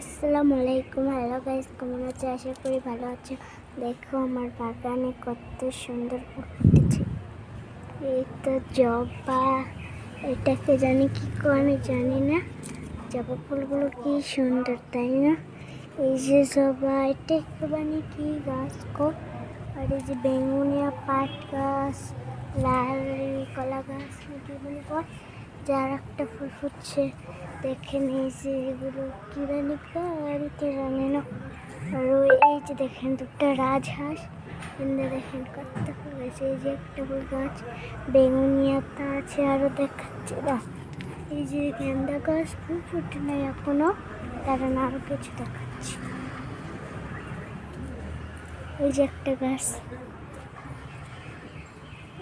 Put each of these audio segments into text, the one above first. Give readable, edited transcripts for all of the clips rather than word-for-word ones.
আসসালামু আলাইকুম। Hello guys, কেমন আছে? আশা করি ভালো আছে। দেখো আমার বাগানে কত সুন্দর ফুল ফুটেছে। এই তো জবা, এটাকে জানি কি করে আমি জানি না। জবা ফুলগুলো কি সুন্দর, তাই না? এই যে জবা, এটা একটুখানি কি গাছ গো। আর এই যে বেগুনিয়া পাট গাছ, লাল কলা গাছ নাকি বলে কয়, যার একটা ফুল ফুটছে দেখেন। এই যে এগুলো কি জানি আমি তো জানি না। আর এই যে দেখেন দুটো রাজহাঁস, এখানে দেখেন কত ফুল আছে। এই যে একটা ফুল গাছ বেগুনিয়াটা আছে, আরো দেখাচ্ছে না। এই যে গেন্দা গাছ ফুল ফুটে নাই এখনো, কারণ আরো কিছু দেখাচ্ছি। এই যে একটা গাছ,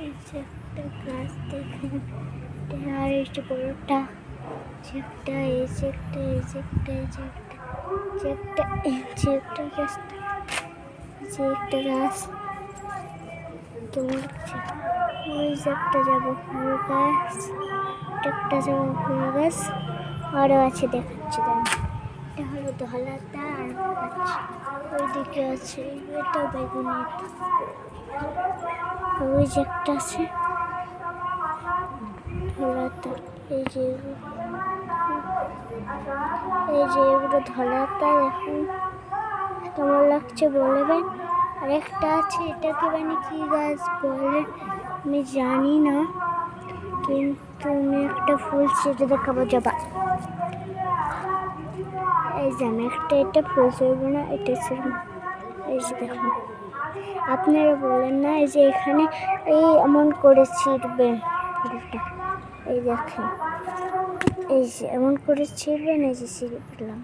এই যে একটা গাছ দেখেন, আর এই যে বড়টা একটা, এই যে একটা, এই যে একটা, এই যে একটা, যে একটা, এই যে একটা গাছটা, যে একটা গাছ কেমন লাগছে। ওই যে একটা যাবো ফুল গাছ, একটা যাবো ফুল গাছ, আরও আছে দেখাচ্ছি। এটা হলো ধলাতা, আর দেখাচ্ছি ওইদিকে আছে এটা বেগুনি, ওই যে একটা আছে ধলাতা। এই যে এগুলো ধলাতা, দেখুন কেমন লাগছে বলবেন। আর একটা আছে, এটাকে মানে কি গাছ বলে আমি জানি না, কিন্তু আমি একটা ফুল সেটা দেখাবো জবা। এই যে আমি একটা, এটা ফুল ছিড়বো না, এটা ছিড়ব। এই যে দেখুন, আপনারা বলেন না এই যে এখানে এই এমন করে ছিঁড়বেন ফুলটা। এই দেখেন, এই যে এমন করে ছিঁড়বেন, এই যে ছিঁড়ে দিলাম।